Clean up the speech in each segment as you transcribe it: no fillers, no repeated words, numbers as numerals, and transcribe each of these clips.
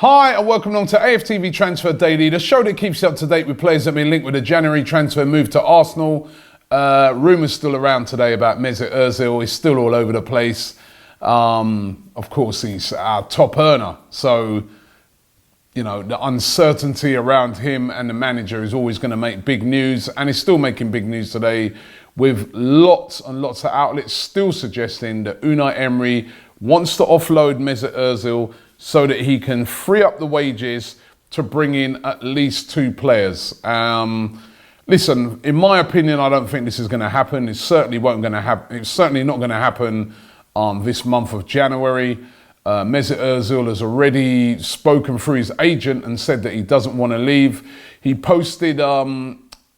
Hi and welcome along to AFTV Transfer Daily, the show that keeps you up to date with players that have been linked with a January transfer move to Arsenal. Rumours still around today about Mesut Ozil. He's still all over the place. Of course, he's our top earner. So, you know, the uncertainty around him and the manager is always going to make big news. And he's still making big news today with lots and lots of outlets still suggesting that Unai Emery wants to offload Mesut Ozil so that he can free up the wages to bring in at least two players. Listen, in my opinion, I don't think this is going to happen. It's certainly not going to happen this month of January. Mesut Ozil has already spoken through his agent and said that he doesn't want to leave. He posted a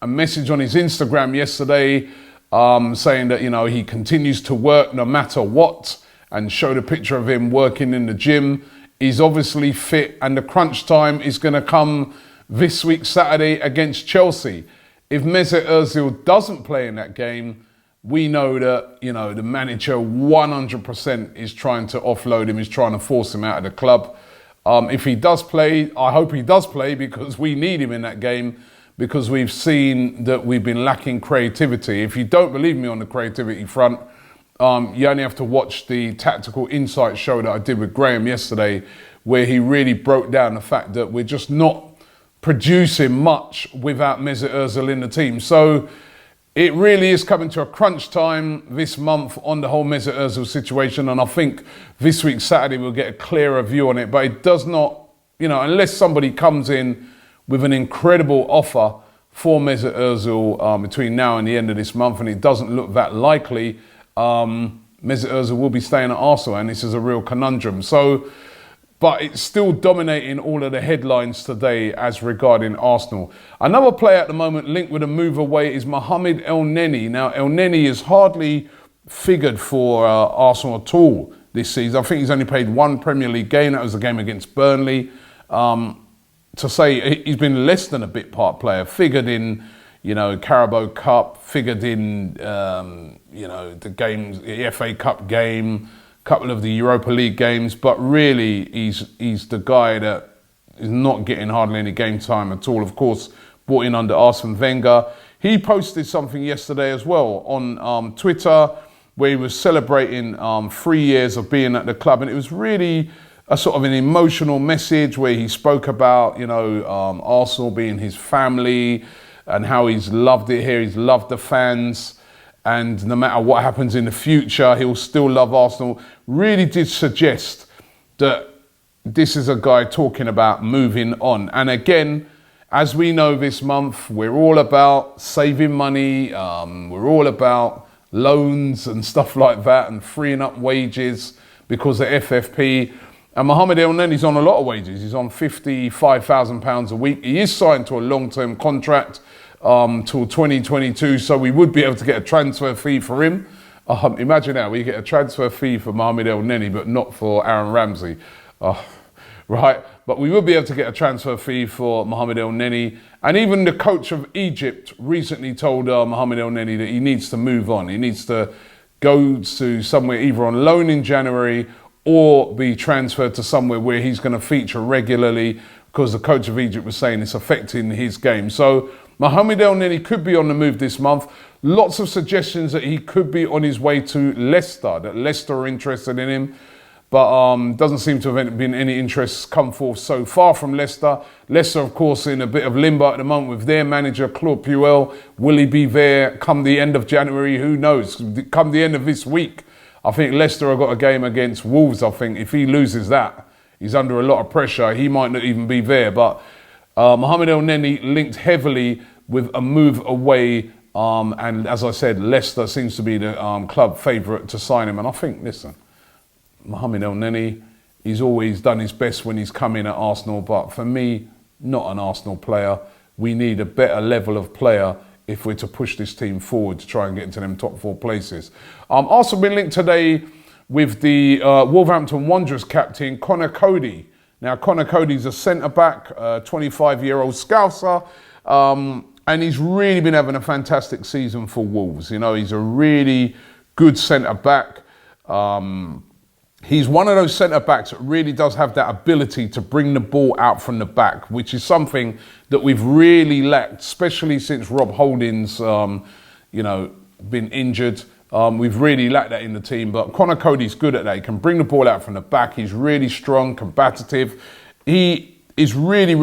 message on his Instagram yesterday saying that, you know, he continues to work no matter what, and showed a picture of him working in the gym. He's obviously fit, and the crunch time is going to come this week, Saturday, against Chelsea. If Mesut Ozil doesn't play in that game, we know that, you know, the manager 100% is trying to offload him, is trying to force him out of the club. If he does play, I hope he does play, because we need him in that game, because we've seen that we've been lacking creativity. If you don't believe me on the creativity front, you only have to watch the Tactical Insight show that I did with Graham yesterday, where he really broke down the fact that we're just not producing much without Mesut Ozil in the team. So it really is coming to a crunch time this month on the whole Mesut Ozil situation, and I think this week Saturday we'll get a clearer view on it. But it does not, you know, unless somebody comes in with an incredible offer for Mesut Ozil between now and the end of this month, and it doesn't look that likely, Mesut Ozil will be staying at Arsenal, and this is a real conundrum. So, but it's still dominating all of the headlines today as regarding Arsenal. Another player at the moment linked with a move away is Mohamed Elneny. Now, Elneny has hardly figured for Arsenal at all this season. I think he's only played one Premier League game. That was the game against Burnley. To say he's been less than a bit part player, figured in, you know, Carabao Cup, figured in, you know, the games, the FA Cup game, a couple of the Europa League games, but really he's the guy that is not getting hardly any game time at all. Of course, brought in under Arsene Wenger. He posted something yesterday as well on Twitter, where he was celebrating 3 years of being at the club, and it was really a sort of an emotional message where he spoke about, you know, Arsenal being his family, and how he's loved it here, he's loved the fans, and no matter what happens in the future, he'll still love Arsenal. Really did suggest that this is a guy talking about moving on. And again, as we know this month, we're all about saving money, we're all about loans and stuff like that, and freeing up wages because of FFP. And Mohamed Elneny's on a lot of wages. He's on £55,000 a week. He is signed to a long-term contract till 2022, so we would be able to get a transfer fee for him. Imagine now, we get a transfer fee for Mohamed Elneny, but not for Aaron Ramsey. Right? But we would be able to get a transfer fee for Mohamed Elneny. And even the coach of Egypt recently told Mohamed Elneny that he needs to move on. He needs to go to somewhere either on loan in January or be transferred to somewhere where he's going to feature regularly, because the coach of Egypt was saying it's affecting his game. So Mohamed Elneny could be on the move this month. Lots of suggestions that he could be on his way to Leicester, that Leicester are interested in him. But doesn't seem to have been any interest come forth so far from Leicester. Leicester, of course, in a bit of limbo at the moment with their manager, Claude Puel. Will he be there come the end of January? Who knows? Come the end of this week, I think Leicester have got a game against Wolves. I think if he loses that, he's under a lot of pressure. He might not even be there. But Mohamed Elneny linked heavily with a move away. And as I said, Leicester seems to be the club favourite to sign him. And I think, listen, Mohamed Elneny, he's always done his best when he's come in at Arsenal. But for me, not an Arsenal player. We need a better level of player if we're to push this team forward to try and get into them top four places. Also been linked today with the Wolverhampton Wanderers captain, Conor Coady. Now, Conor Coady's a centre-back, 25-year-old Scouser, and he's really been having a fantastic season for Wolves. You know, he's a really good centre-back. He's one of those centre-backs that really does have that ability to bring the ball out from the back, which is something that we've really lacked, especially since Rob Holding's, been injured. We've really lacked that in the team, but Conor Coady's good at that. He can bring the ball out from the back. He's really strong, combative. He is really,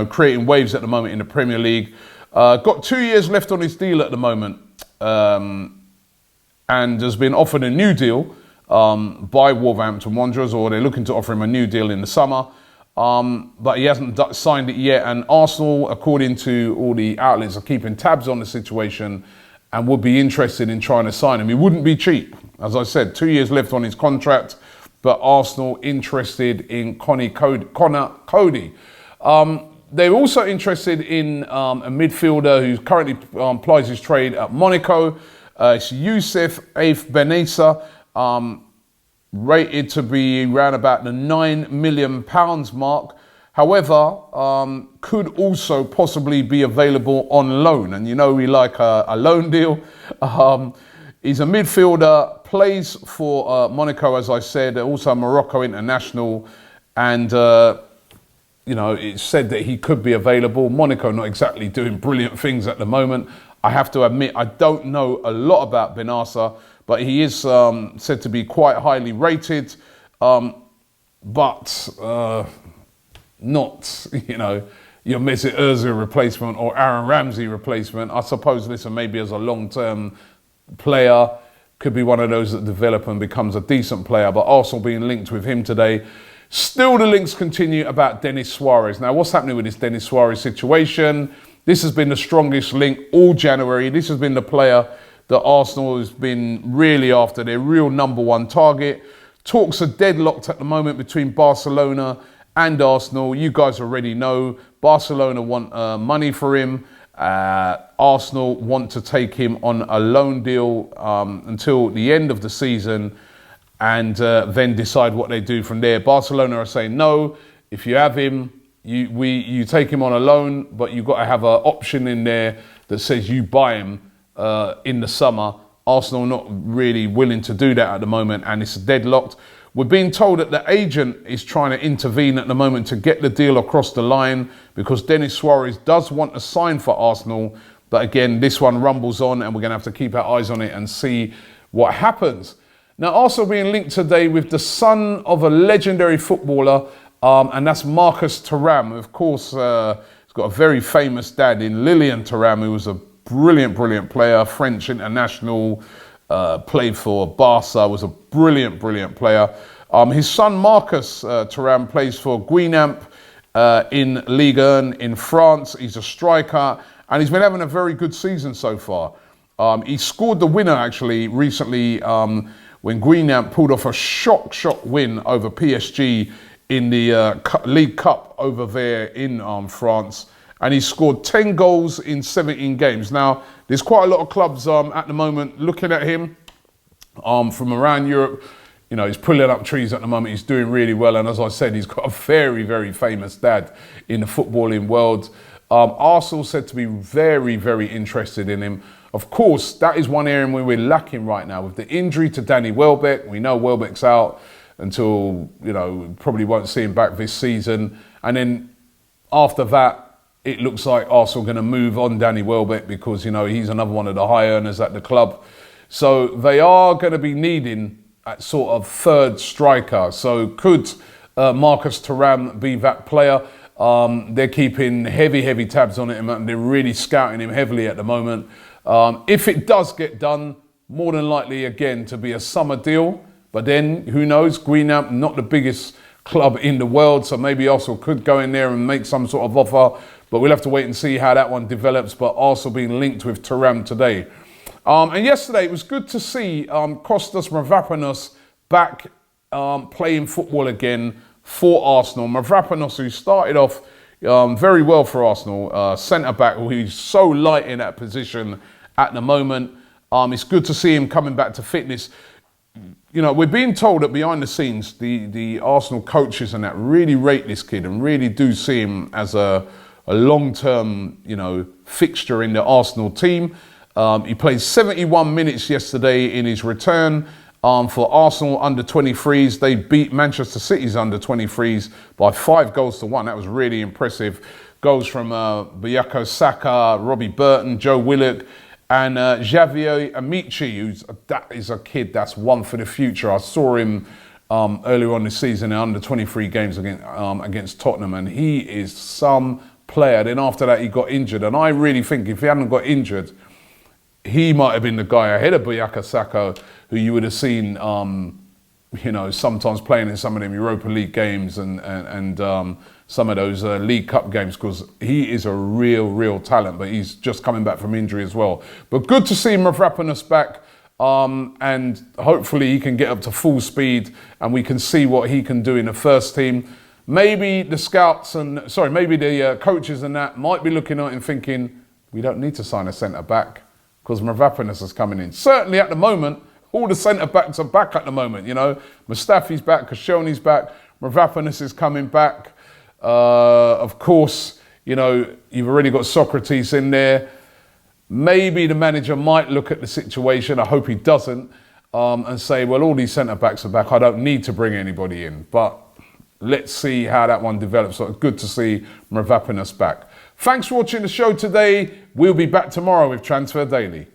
creating waves at the moment in the Premier League. Got 2 years left on his deal at the moment, and has been offered a new deal by Wolverhampton Wanderers, or they're looking to offer him a new deal in the summer. But he hasn't signed it yet, and Arsenal, according to all the outlets, are keeping tabs on the situation and would be interested in trying to sign him. He wouldn't be cheap. As I said, 2 years left on his contract, but Arsenal interested in Conor Coady. They're also interested in a midfielder who currently plies his trade at Monaco. It's Youssef Benessa, rated to be around about the £9 million mark. However, could also possibly be available on loan. And we like a loan deal. He's a midfielder, plays for Monaco, as I said, also a Morocco international. And, it's said that he could be available. Monaco not exactly doing brilliant things at the moment. I have to admit, I don't know a lot about Benassa, but he is said to be quite highly rated, but not, your Mesut Ozil replacement or Aaron Ramsey replacement. I suppose, maybe as a long-term player, could be one of those that develop and becomes a decent player, but Arsenal being linked with him today. Still, the links continue about Denis Suarez. Now, what's happening with this Denis Suarez situation? This has been the strongest link all January. This has been the player that Arsenal has been really after, their real number one target. Talks are deadlocked at the moment between Barcelona and Arsenal. You guys already know Barcelona want money for him. Arsenal want to take him on a loan deal until the end of the season, and then decide what they do from there. Barcelona are saying, no, if you have him, you take him on a loan, but you've got to have an option in there that says you buy him in the summer. Arsenal not really willing to do that at the moment, and it's deadlocked. We're being told that the agent is trying to intervene at the moment to get the deal across the line, because Denis Suarez does want to sign for Arsenal. But again, this one rumbles on, and we're going to have to keep our eyes on it and see what happens. Now, also being linked today with the son of a legendary footballer, and that's Marcus Thuram. Of course, he's got a very famous dad in Lilian Thuram, who was a brilliant player, French international, played for Barca, was a brilliant player. His son Marcus Thuram plays for Guingamp in Ligue 1 in France. He's a striker, and he's been having a very good season so far. He scored the winner actually recently when Guingamp pulled off a shock win over PSG in the League Cup over there in France. And he scored 10 goals in 17 games. Now, there's quite a lot of clubs at the moment looking at him from around Europe. He's pulling up trees at the moment. He's doing really well. And as I said, he's got a very famous dad in the footballing world. Arsenal said to be very interested in him. Of course, that is one area where we're lacking right now. With the injury to Danny Welbeck, we know Welbeck's out until, probably won't see him back this season. And then after that, it looks like Arsenal are going to move on Danny Welbeck, because, he's another one of the high earners at the club. So they are going to be needing that sort of third striker. So could Marcus Thuram be that player? They're keeping heavy tabs on it, and they're really scouting him heavily at the moment. If it does get done, more than likely, again, to be a summer deal. But then, who knows? Guingamp, not the biggest club in the world, so maybe Arsenal could go in there and make some sort of offer. But we'll have to wait and see how that one develops. But Arsenal being linked with Thuram today. And yesterday, it was good to see Kostas Mavropanos back playing football again for Arsenal. Mavropanos, who started off very well for Arsenal, centre-back, who's so light in that position at the moment. It's good to see him coming back to fitness. We're being told that behind the scenes, the Arsenal coaches and that really rate this kid and really do see him as a long-term, fixture in the Arsenal team. He played 71 minutes yesterday in his return. for Arsenal under 23s. They beat Manchester City's under 23s by 5-1. That was really impressive. Goals from Bukayo Saka, Robbie Burton, Joe Willock, and Javier Amici, that is a kid that's one for the future. I saw him earlier on this season in under 23 games against Tottenham, and he is some player. Then after that, he got injured, and I really think if he hadn't got injured, he might have been the guy ahead of Bukayo Saka, who you would have seen, sometimes playing in some of them Europa League games and some of those League Cup games, because he is a real talent, but he's just coming back from injury as well. But good to see Mavropanos back, and hopefully he can get up to full speed and we can see what he can do in the first team. Maybe the coaches and that might be looking at it and thinking, we don't need to sign a centre-back because Mavropanos is coming in. Certainly at the moment, all the centre-backs are back at the moment, Mustafi's back, Koscielny's back, Mavropanos is coming back. Of course, you've already got Socrates in there. Maybe the manager might look at the situation, I hope he doesn't, and say, well, all these centre-backs are back, I don't need to bring anybody in. But let's see how that one develops. So good to see Mavropanos back. Thanks for watching the show today. We'll be back tomorrow with Transfer Daily.